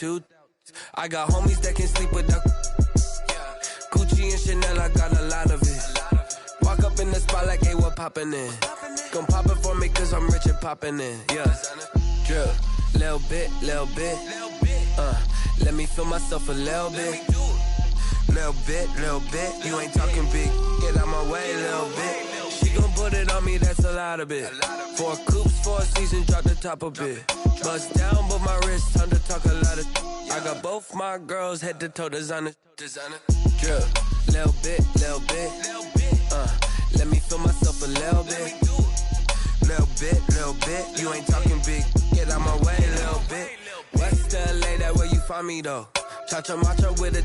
two. I got homies that can sleep without. Gucci and Chanel, I got a lot of it. Walk up in the spot like, hey, what poppin' in? Gon' pop it for me cause I'm rich and poppin' in. Yeah, drip, little bit. Let me feel myself a little bit. Little bit. You ain't talking big. Get out my way, little bit. She gon' put it on me, that's a lot of it. 4 coops, 4 seasons, drop the top a bit. Bust down, but my wrist, time to talk a lot of. I got both my girls head to toe designer. Drip, little bit. Let me feel myself a little bit. Little bit. You ain't talking big. Get out my way, little bit. West LA, that where you find me though. Cha-cha matcha with it.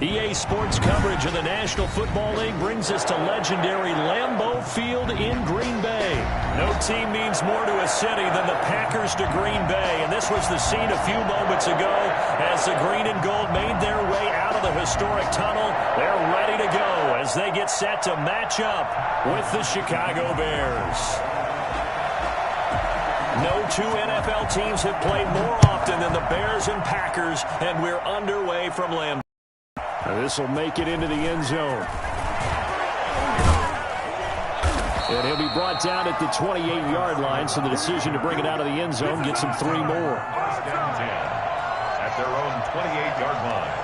EA Sports coverage of the National Football League brings us to legendary Lambeau Field in Green Bay. No team means more to a city than the Packers to Green Bay, and this was the scene a few moments ago as the green and gold made their way out of the historic tunnel. They're ready to go as they get set to match up with the Chicago Bears. No two NFL teams have played more often than the Bears and Packers, and we're underway from Lambeau. This will make it into the end zone. And he'll be brought down at the 28-yard line, so the decision to bring it out of the end zone gets him 3 more. First down 10 at their own 28-yard line.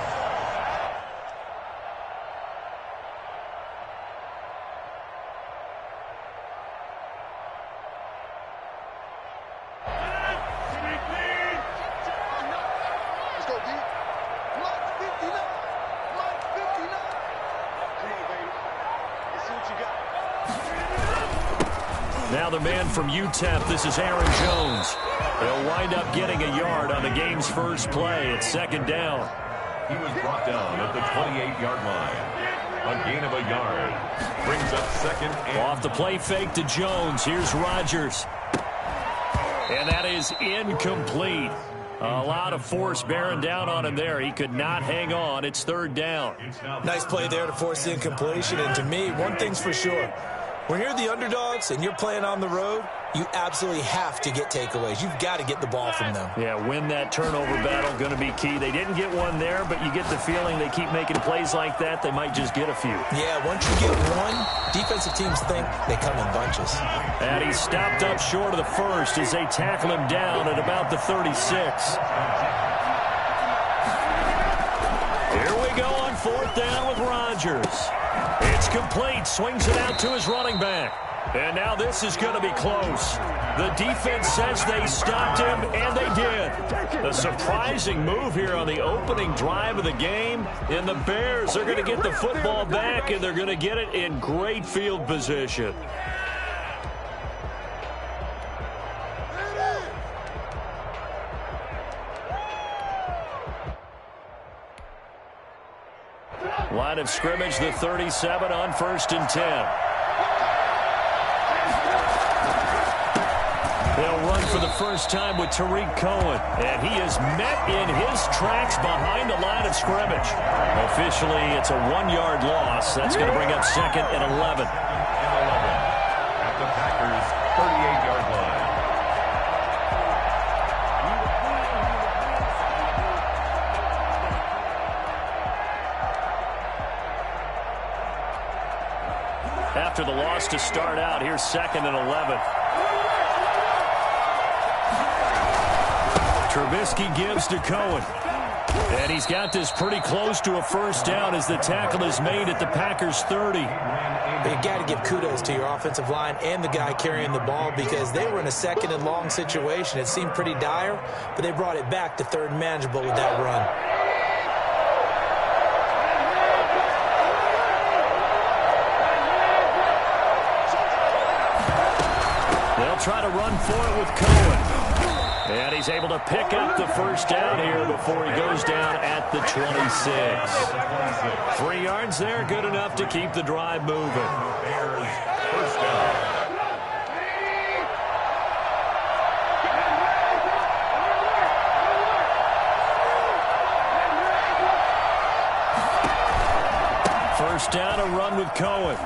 Now the man from UTEP, this is Aaron Jones. He'll wind up getting a yard on the game's first play. It's second down. He was brought down at the 28-yard line. A gain of a yard. Brings up second and... Off the play fake to Jones. Here's Rodgers. And that is incomplete. A lot of force bearing down on him there. He could not hang on. It's third down. Nice play there to force the incompletion. And to me, one thing's for sure. When you're the underdogs and you're playing on the road, you absolutely have to get takeaways. You've got to get the ball from them. Yeah, win that turnover battle, going to be key. They didn't get one there, but you get the feeling they keep making plays like that, they might just get a few. Yeah, once you get one, defensive teams think they come in bunches. And he stopped up short of the first as they tackle him down at about the 36. Here we go on fourth down with Rodgers. It's complete. Swings it out to his running back. And now this is going to be close. The defense says they stopped him, and they did. A surprising move here on the opening drive of the game. And the Bears are going to get the football back, and they're going to get it in great field position. Line of scrimmage, the 37 on 1st and 10. They'll run for the first time with Tariq Cohen. And he is met in his tracks behind the line of scrimmage. Officially, it's a 1-yard loss. That's going to bring up second and 11. At the Packers' 38-yard line. After the loss to start out, here's second and 11. Trubisky gives to Cohen. And he's got this pretty close to a first down as the tackle is made at the Packers' 30. You got to give kudos to your offensive line and the guy carrying the ball because they were in a second and long situation. It seemed pretty dire, but they brought it back to third and manageable with that run. Try to run for it with Cohen. And he's able to pick up the first down here before he goes down at the 26. 3 yards there, good enough to keep the drive moving. First down. First down, a run with Cohen.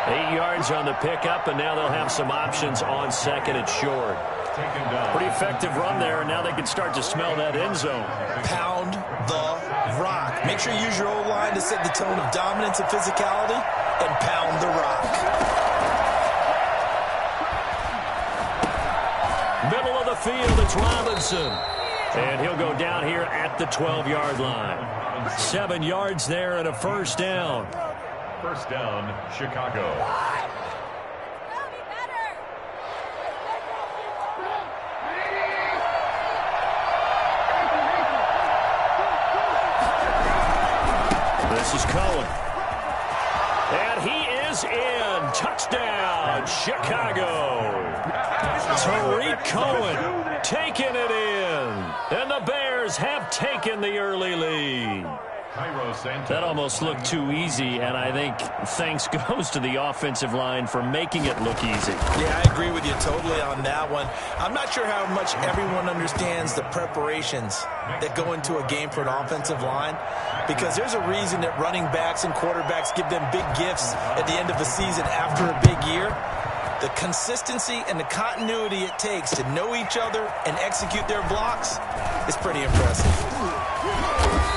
8 yards on the pickup, and now they'll have some options on second and short. taken down. Pretty effective run there, and now they can start to smell that end zone. Pound the rock. Make sure you use your O-line to set the tone of dominance and physicality, and pound the rock. Middle of the field, it's Robinson. And he'll go down here at the 12-yard line. 7 yards there and a first down. First down, Chicago. This is Cohen. And he is in. Touchdown, Chicago. Tariq Cohen taking it in. And the Bears have taken the early lead. That almost looked too easy, and I think thanks goes to the offensive line for making it look easy. Yeah, I agree with you totally on that one. I'm not sure how much everyone understands the preparations that go into a game for an offensive line, because there's a reason that running backs and quarterbacks give them big gifts at the end of the season after a big year. The consistency and the continuity it takes to know each other and execute their blocks is pretty impressive.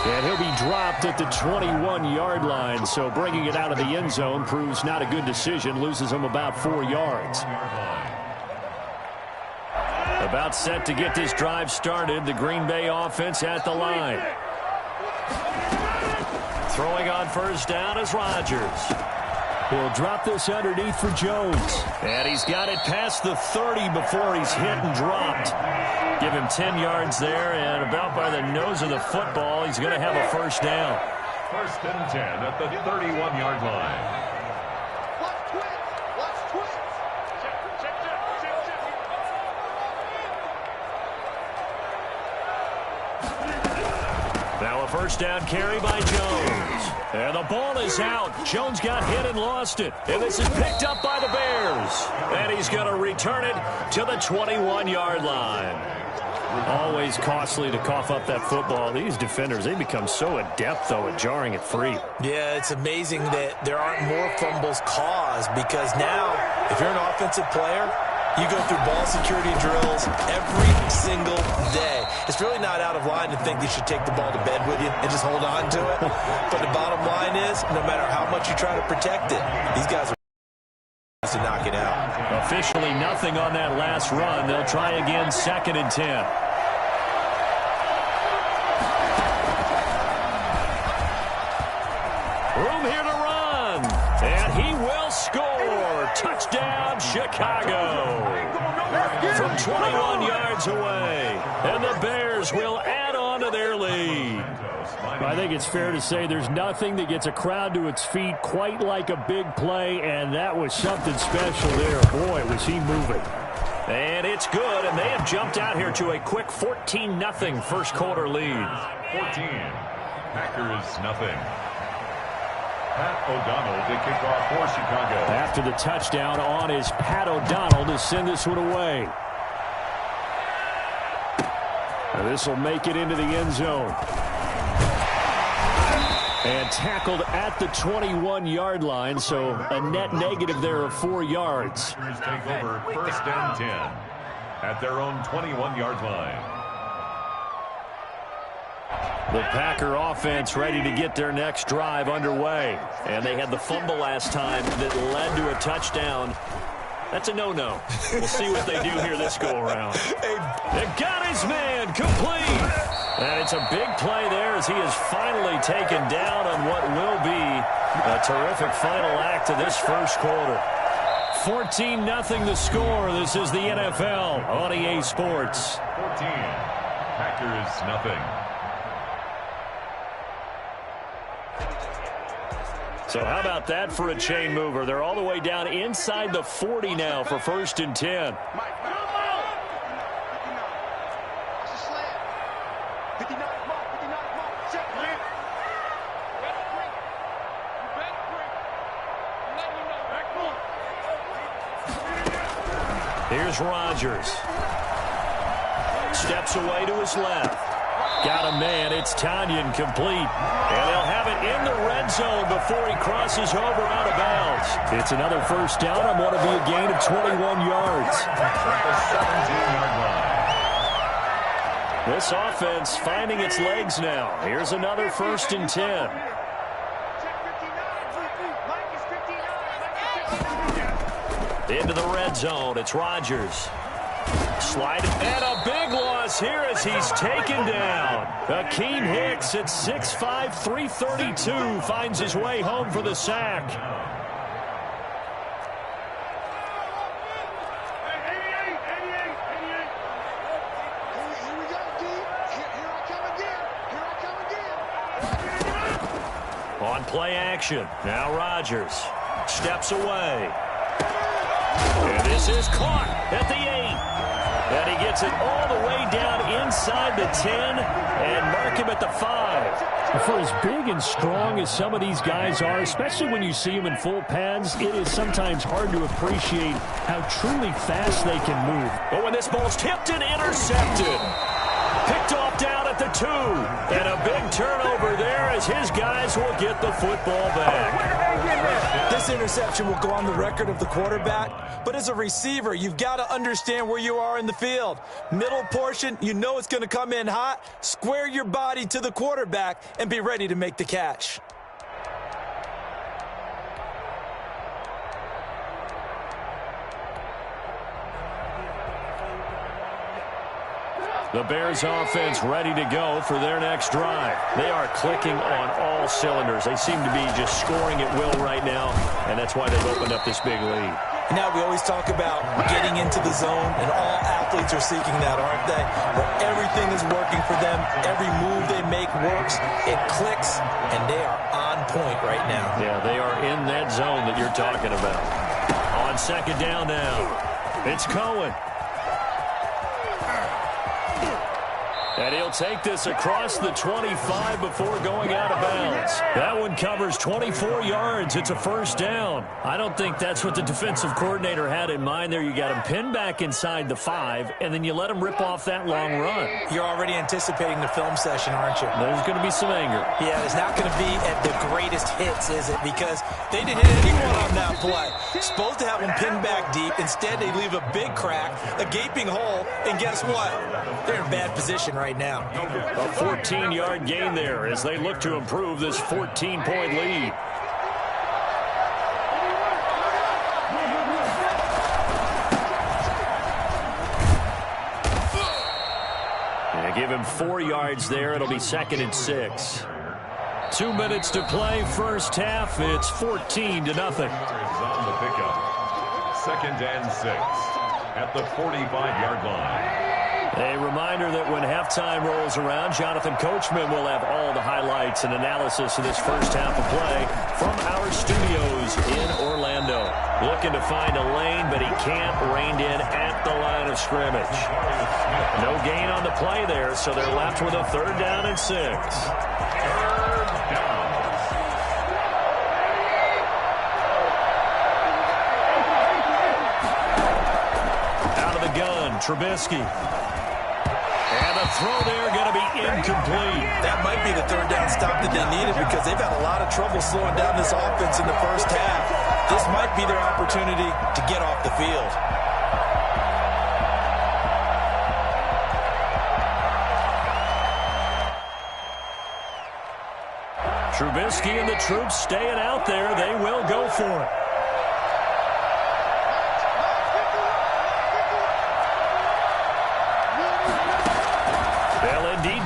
And he'll be dropped at the 21-yard line, so bringing it out of the end zone proves not a good decision, loses him about 4 yards. About set to get this drive started, the Green Bay offense at the line. Throwing on first down is Rodgers. He'll drop this underneath for Jones. And he's got it past the 30 before he's hit and dropped. Give him 10 yards there, and about by the nose of the football, he's going to have a first down. First and 10 at the 31-yard line. Now a first down carry by Jones. And the ball is out. Jones got hit and lost it. And this is picked up by the Bears. And he's going to return it to the 21-yard line. Always costly to cough up that football. These defenders, they become so adept, though, at jarring it free. Yeah, it's amazing that there aren't more fumbles caused, because now, if you're an offensive player, you go through ball security drills every single day. It's really not out of line to think you should take the ball to bed with you and just hold on to it. But the bottom line is, no matter how much you try to protect it, these guys are to knock it out. Officially nothing on that last run. They'll try again, 2nd and 10. Room here to run. And he will score. Touchdown, Chicago. From 21 yards away. And the Bears will add on to their lead. I think it's fair to say there's nothing that gets a crowd to its feet quite like a big play, and that was something special there. Boy, was he moving. And it's good, and they have jumped out here to a quick 14-0 first quarter lead. 14. Packers nothing. Pat O'Donnell to kick off for Chicago. After the touchdown on is Pat O'Donnell to send this one away. And this will make it into the end zone. And tackled at the 21-yard line, so a net negative there of 4 yards. Packers take over first and 10 at their own 21-yard line. The Packer offense ready to get their next drive underway. And they had the fumble last time that led to a touchdown. That's a no-no. We'll see what they do here this go-around. They got his man complete. And it's a big play there as he is finally taken down on what will be a terrific final act of this first quarter. 14-0 the score. This is the NFL on EA Sports. 14. Packers nothing. So how about that for a chain mover? They're all the way down inside the 40 now for first and 10. Here's Rodgers. Steps away to his left. Got a man. It's Tanyan complete. And they'll have it in the red zone before he crosses over out of bounds. It's another first down on what will be a gain of 21 yards. At the 17-yard line. This offense finding its legs now. Here's another 1st and 10. Into the red zone. It's Rodgers. Slide and a big loss here as he's taken down. Akeem Hicks at 6'5", 332 finds his way home for the sack. On play action. Now Rodgers steps away. And this is caught at the 8. And he gets it all the way down inside the 10 and mark him at the 5. For as big and strong as some of these guys are, especially when you see them in full pads, it is sometimes hard to appreciate how truly fast they can move. But when this ball's tipped and intercepted, picked off down at the 2. And a big turnover there as his guys will get the football back. This interception will go on the record of the quarterback, but as a receiver, you've got to understand where you are in the field. Middle portion, you know it's going to come in hot. Square your body to the quarterback and be ready to make the catch. The Bears offense ready to go for their next drive. They are clicking on all cylinders. They seem to be just scoring at will right now, and that's why they've opened up this big lead. Now we always talk about getting into the zone, and all athletes are seeking that, aren't they? Where everything is working for them, every move they make works, it clicks, and they are on point right now. Yeah, they are in that zone that you're talking about. On 2nd down now, it's Cohen. And he'll take this across the 25 before going out of bounds. That one covers 24 yards. It's a 1st down. I don't think that's what the defensive coordinator had in mind there. You got him pinned back inside the 5, and then you let him rip off that long run. You're already anticipating the film session, aren't you? There's going to be some anger. Yeah, it's not going to be at the greatest hits, is it? Because they didn't hit anyone on that play. Supposed to have them pinned back deep. Instead, they leave a big crack, a gaping hole, and guess what? They're in bad position right now. A 14-yard gain there as they look to improve this 14-point lead. And give him 4 yards there. It'll be 2nd and 6. 2 minutes to play, first half. It's 14-0. On the pickup. 2nd and 6 at the 45-yard line. A reminder that when halftime rolls around, Jonathan Coachman will have all the highlights and analysis of this first half of play from our studios in Orlando. Looking to find a lane, but he can't, reined in at the line of scrimmage. No gain on the play there, so they're left with a 3rd down and 6. Out of the gun, Trubisky. And the throw there going to be incomplete. That might be the 3rd down stop that they needed because they've had a lot of trouble slowing down this offense in the first half. This might be their opportunity to get off the field. Trubisky and the troops staying out there. They will go for it.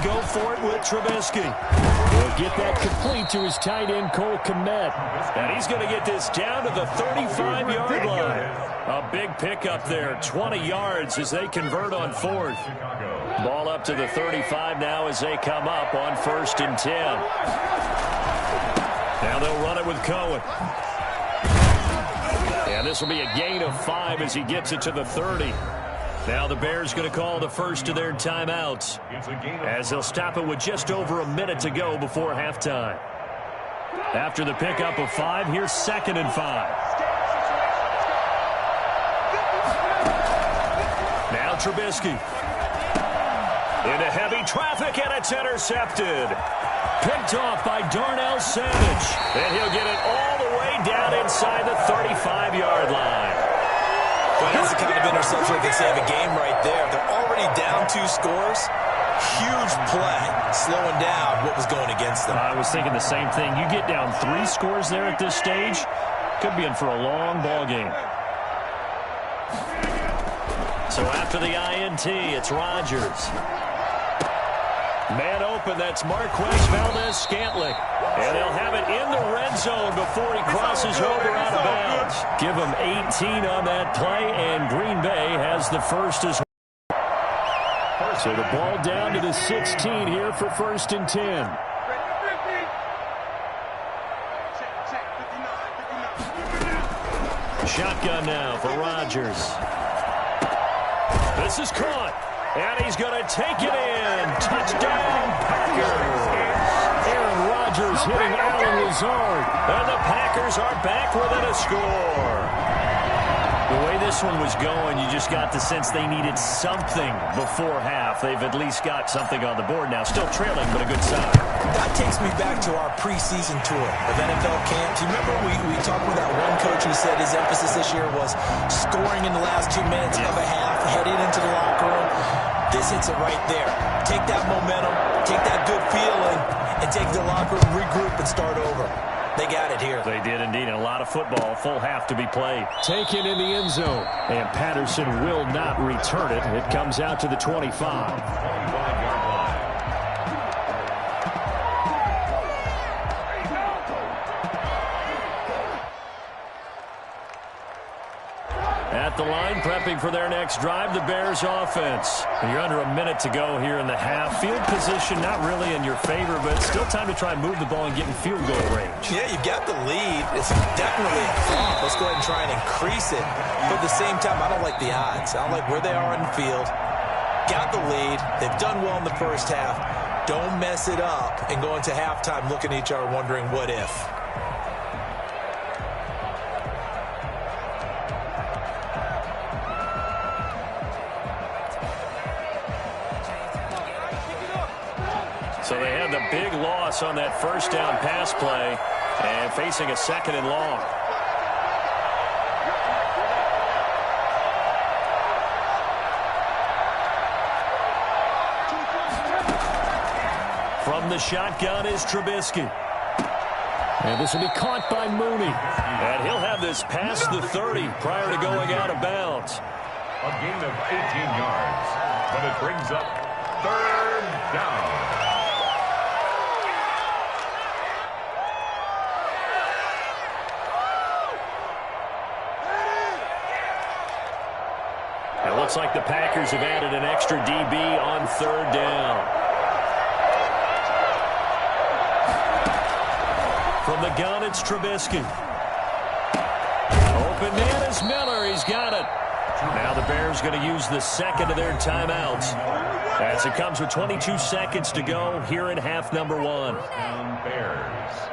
Go for it with Trubisky. He'll get that complete to his tight end, Cole Kmet. And he's going to get this down to the 35-yard line. A big pickup there, 20 yards as they convert on 4th. Ball up to the 35 now as they come up on 1st and 10. Now they'll run it with Cohen. And this will be a gain of 5 as he gets it to the 30. Now the Bears going to call the first of their timeouts as they'll stop it with just over a minute to go before halftime. After the pickup of 5, here's 2nd and 5. Now Trubisky. Into heavy traffic, and it's intercepted. Picked off by Darnell Savage. And he'll get it all the way down inside the 35-yard line. Well, that's the kind of interception that can save a game right there. They're already down 2 scores. Huge play, slowing down what was going against them. I was thinking the same thing. You get down 3 scores there at this stage, could be in for a long ball game. So after the INT, it's Rodgers. Man open, that's Marquez Valdez-Scantling. And they'll have it in the red zone before he crosses over out of bounds. Give him 18 on that play, and Green Bay has the first as well. So the ball down to the 16 here for 1st and 10. Shotgun now for Rodgers. This is caught. And he's going to take it in. Touchdown, Packers. Aaron Rodgers hitting Allen Lazard. And the Packers are back within a score. The way this one was going, you just got the sense they needed something before half. They've at least got something on the board now. Still trailing, but a good sign. That takes me back to our preseason tour of NFL camps. You remember we talked with that one coach who said his emphasis this year was scoring in the last 2 minutes of a half, heading into the locker room. This hits it right there. Take that momentum, take that good feeling, and take the locker room, regroup, and start over. They got it here. They did indeed. And a lot of football, full half to be played. Taken in the end zone. And Patterson will not return it. It comes out to the 25. 25-yard line. At the line, prepping for their next drive, the Bears offense. And you're under a minute to go here in the half. Field position not really in your favor, but still time to try and move the ball and get in field goal range. Yeah, you've got the lead. It's definitely a flop. Let's go ahead and try and increase it. But at the same time, I don't like the odds. I don't like where they are on the field. Got the lead. They've done well in the first half. Don't mess it up and go into halftime looking at each other wondering what if. So they had the big loss on that first down pass play and facing a 2nd and long. From the shotgun is Trubisky. And this will be caught by Mooney. And he'll have this past the 30 prior to going out of bounds. A gain of 18 yards, but it brings up 3rd down. It looks like the Packers have added an extra DB on 3rd down. From the gun, it's Trubisky. Open man is Miller. He's got it. Now the Bears going to use the 2nd of their timeouts as it comes with 22 seconds to go here in half number 1. Bears.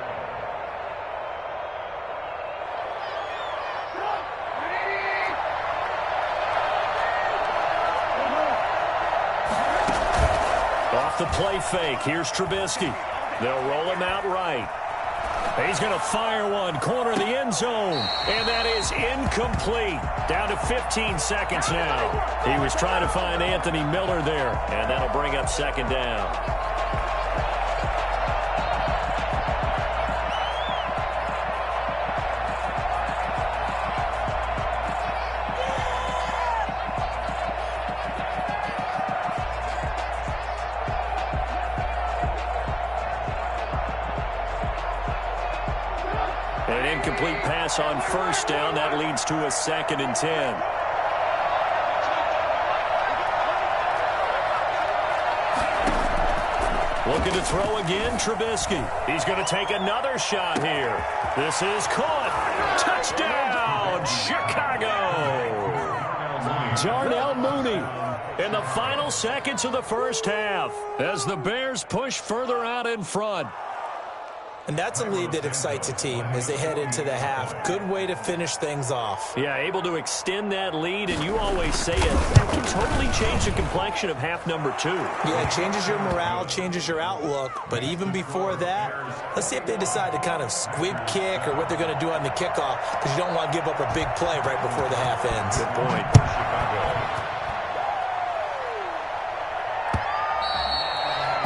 Off the play fake, here's Trubisky. They'll roll him out right. He's going to fire one, corner of the end zone, and that is incomplete. Down to 15 seconds now. He was trying to find Anthony Miller there, and that'll bring up 2nd down. An incomplete pass on 1st down. That leads to a 2nd and 10. Looking to throw again, Trubisky. He's going to take another shot here. This is caught. Touchdown, Chicago. Darnell Mooney in the final seconds of the first half as the Bears push further out in front. And that's a lead that excites a team as they head into the half. Good way to finish things off. Yeah, able to extend that lead, and you always say it, that can totally change the complexion of half number 2. Yeah, it changes your morale, changes your outlook. But even before that, let's see if they decide to kind of squib kick or what they're going to do on the kickoff, because you don't want to give up a big play right before the half ends. Good point.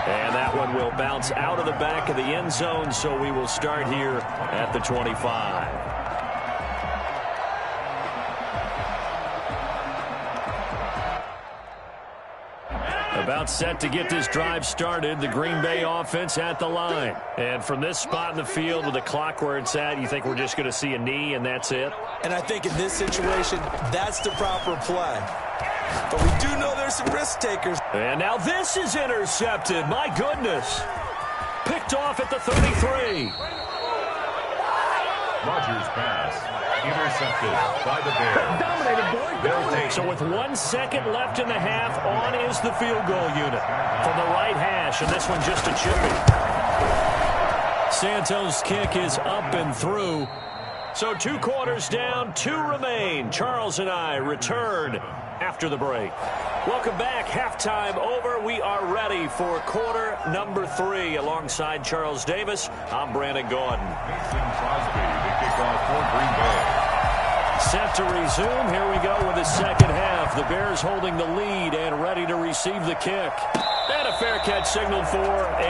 And that one will bounce out of the back of the end zone, so we will start here at the 25. About set to get this drive started, the Green Bay offense at the line. And from this spot in the field with the clock where it's at, you think we're just going to see a knee and that's it? And I think in this situation, that's the proper play. But we do know there's some risk takers. And now this is intercepted. My goodness. Picked off at the 33. Rodgers' pass intercepted by the Bears. Dominated, boy. So with 1 second left in the half, on is the field goal unit from the right hash, and this one just a chippy. Santos' kick is up and through. So 2 quarters down, 2 remain. Charles and I return after the break. Welcome back. Halftime over. We are ready for quarter number 3. Alongside Charles Davis, I'm Brandon Gordon. Mason Crosby, the kickoff for Green Bay. Set to resume. Here we go with the second half. The Bears holding the lead and ready to receive the kick. And a fair catch signaled for.